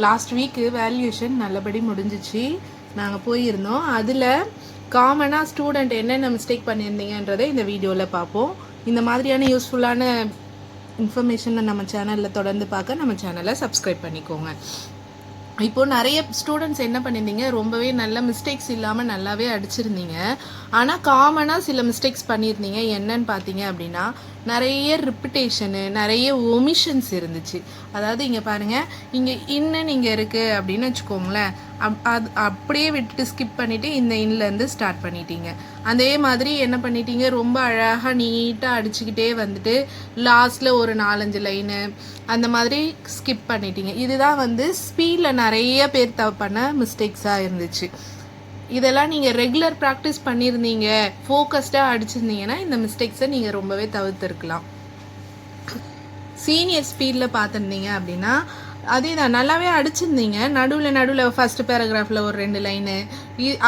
Last week valuation நல்லபடி முடிஞ்சிச்சு. நாங்கள் போயிருந்தோம். அதில் காமனாக ஸ்டூடெண்ட் என்னென்ன மிஸ்டேக் பண்ணியிருந்தீங்கன்றதை இந்த வீடியோவில் பார்ப்போம். இந்த மாதிரியான யூஸ்ஃபுல்லான இன்ஃபர்மேஷனை நம்ம சேனலில் தொடர்ந்து பார்க்க நம்ம சேனலை சப்ஸ்கிரைப் பண்ணிக்கோங்க. இப்போது நிறைய ஸ்டூடெண்ட்ஸ் என்ன பண்ணியிருந்தீங்க, ரொம்பவே நல்ல மிஸ்டேக்ஸ் இல்லாமல் நல்லாவே அடிச்சிருந்தீங்க. ஆனால் காமனாக சில மிஸ்டேக்ஸ் பண்ணியிருந்தீங்க. என்னன்னு பார்த்தீங்க அப்படின்னா, நிறைய ரிப்பிட்டேஷனு, நிறைய ஒமிஷன்ஸ் இருந்துச்சு. அதாவது இங்கே பாருங்கள், இங்கே இன்னும் இங்கே இருக்குது அப்படின்னு வச்சுக்கோங்களேன். அது அப்படியே விட்டுட்டு ஸ்கிப் பண்ணிவிட்டு இந்த இன்னிலேருந்து ஸ்டார்ட் பண்ணிட்டீங்க. அதே மாதிரி என்ன பண்ணிட்டீங்க, ரொம்ப அழகாக நீட்டாக அடிச்சுக்கிட்டே வந்துட்டு லாஸ்ட்டில் ஒரு 4-5 லைனு அந்த மாதிரி ஸ்கிப் பண்ணிட்டீங்க. இதுதான் ஸ்பீடில் நிறைய பேர் பண்ண மிஸ்டேக்ஸாக இருந்துச்சு. இதெல்லாம் நீங்கள் ரெகுலர் ப்ராக்டிஸ் பண்ணியிருந்தீங்க, ஃபோக்கஸ்டாக அடிச்சிருந்தீங்கன்னா இந்த மிஸ்டேக்ஸை நீங்கள் ரொம்பவே தவிர்த்துருக்கலாம். சீனியர் ஸ்பீடில் பார்த்துருந்தீங்க அப்படின்னா அதே தான், நல்லாவே அடிச்சிருந்தீங்க. நடுவில் ஃபஸ்ட்டு பேராகிராஃபில் ஒரு 2 லைனு,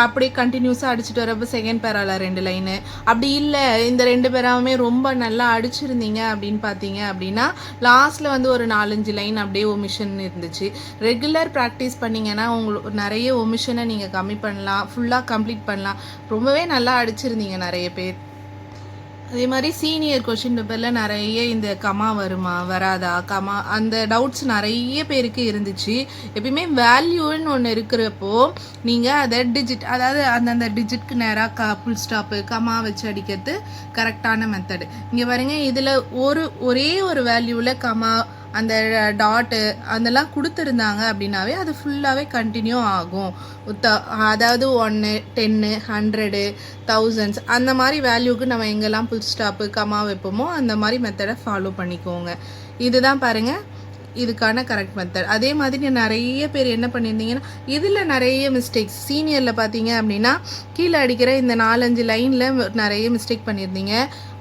அப்படியே கண்டினியூஸாக அடிச்சுட்டு வரப்போ செகண்ட் பேராவில் 2 லைனு, அப்படி இல்லை இந்த 2 பேராவுமே ரொம்ப நல்லா அடிச்சிருந்தீங்க அப்படின்னு பார்த்தீங்க அப்படின்னா லாஸ்ட்டில் ஒரு 4-5 லைன் அப்படியே ஒமிஷன் இருந்துச்சு. ரெகுலர் ப்ராக்டிஸ் பண்ணிங்கன்னா உங்களுக்கு நிறைய ஒமிஷனை நீங்கள் கம்மி பண்ணலாம், ஃபுல்லாக கம்ப்ளீட் பண்ணலாம். ரொம்பவே நல்லா அடிச்சிருந்தீங்க நிறைய பேர். அதே மாதிரி சீனியர் கொஷின் பேப்பரில் நிறைய இந்த கமா வருமா வராதா, கமா அந்த டவுட்ஸ் நிறைய பேருக்கு இருந்துச்சு. எப்பயுமே வேல்யூன்னு ஒன்று இருக்கிறப்போ நீங்கள் அதை டிஜிட், அதாவது அந்தந்த டிஜிட்க்கு நேராக ஃபுல் ஸ்டாப்பு கமா வச்சு அடிக்கிறது கரெக்டான மெத்தடு. இங்கே பாருங்க, இதில் ஒரே ஒரு வேல்யூவில் கமா அந்த டாட்டு அதெல்லாம் கொடுத்துருந்தாங்க அப்படின்னாவே அது ஃபுல்லாகவே கண்டினியூ ஆகும். அதாவது 1, 10, 100, thousands அந்த மாதிரி வேல்யூக்கு நம்ம எங்கெல்லாம் ஃபுல் ஸ்டாப்பு கமா வைப்போமோ அந்த மாதிரி மெத்தடை ஃபாலோ பண்ணிக்கோங்க. இதுதான் பாருங்கள் இதுக்கான கரெக்ட் மெத்தட். அதே மாதிரி நிறைய பேர் என்ன பண்ணியிருந்தீங்கன்னா இதில் நிறைய மிஸ்டேக்ஸ் சீனியரில் பார்த்தீங்க அப்படின்னா கீழே அடிக்கிற இந்த 4-5 லைனில் நிறைய மிஸ்டேக் பண்ணியிருந்தீங்க.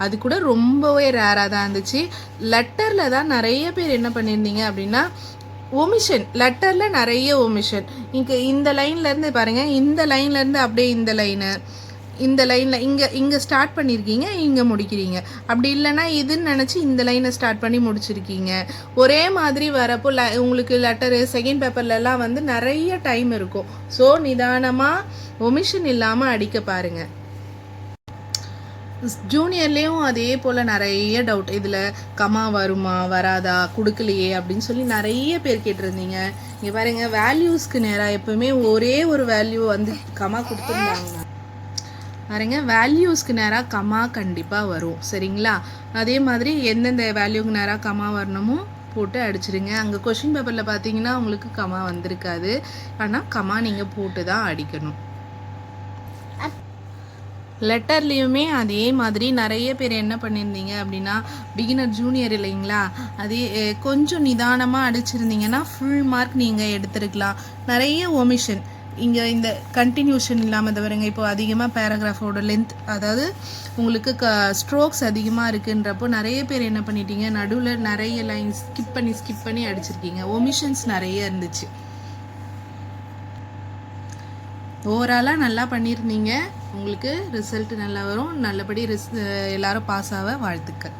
அது கூட ரொம்பவே ரேராக தான் இருந்துச்சு. லெட்டரில் தான் நிறைய பேர் என்ன பண்ணியிருந்தீங்க அப்படின்னா ஒமிஷன், லெட்டரில் நிறைய ஒமிஷன். இந்த லைன்லேருந்து பாருங்கள், இந்த லைன்லேருந்து அப்படியே இந்த லைனில் இங்கே ஸ்டார்ட் பண்ணியிருக்கீங்க, இங்கே முடிக்கிறீங்க. அப்படி இல்லைன்னா இதுன்னு நினச்சி இந்த லைனை ஸ்டார்ட் பண்ணி முடிச்சிருக்கீங்க. ஒரே மாதிரி வரப்போ உங்களுக்கு லெட்டரு செகண்ட் பேப்பர்லலாம் நிறைய டைம் இருக்கும். ஸோ நிதானமாக ஒமிஷன் இல்லாமல் அடிக்க பாருங்கள். ஜூனியர்லேயும் அதே போல் நிறைய டவுட், இதில் கமா வருமா வராதா, கொடுக்கலையே அப்படின்னு சொல்லி நிறைய பேர் கேட்டிருந்தீங்க. இங்கே பாருங்கள், வேல்யூஸ்க்கு நேராக எப்போவுமே ஒரே ஒரு வேல்யூ கமா கொடுத்துருந்தாங்க பாருங்க. வேல்யூஸ்க்கு நேராக கமா கண்டிப்பாக வரும், சரிங்களா? அதே மாதிரி எந்தெந்த வேல்யூக்கு நேராக கமா வரணுமோ போட்டு அடிச்சிருங்க. அங்கே கொஷின் பேப்பரில் பார்த்தீங்கன்னா உங்களுக்கு கமா வந்திருக்காது, ஆனால் கமா நீங்கள் போட்டு தான் அடிக்கணும். லெட்டர்லேயுமே அதே மாதிரி நிறைய பேர் என்ன பண்ணியிருந்தீங்க அப்படின்னா பிகினர் ஜூனியர் இல்லைங்களா, அதே கொஞ்சம் நிதானமாக அடிச்சிருந்தீங்கன்னா ஃபுல் மார்க் நீங்கள் எடுத்துருக்கலாம். நிறைய ஒமிஷன் இங்கே இந்த கண்டினியூஷன் இல்லாமல் தவிரங்க. இப்போ அதிகமாக பேராகிராஃபோட லென்த், அதாவது உங்களுக்கு ஸ்ட்ரோக்ஸ் அதிகமாக இருக்குன்றப்போ நிறைய பேர் என்ன பண்ணிட்டீங்க, நடுவில் நிறைய லைன்ஸ் ஸ்கிப் பண்ணி அடிச்சிருக்கீங்க. ஒமிஷன்ஸ் நிறைய இருந்துச்சு. ஓவராலாக நல்லா பண்ணியிருந்தீங்க. உங்களுக்கு ரிசல்ட் நல்லா வரும். நல்லபடி எல்லாரும் பாஸ் ஆக வாழ்த்துக்கள்.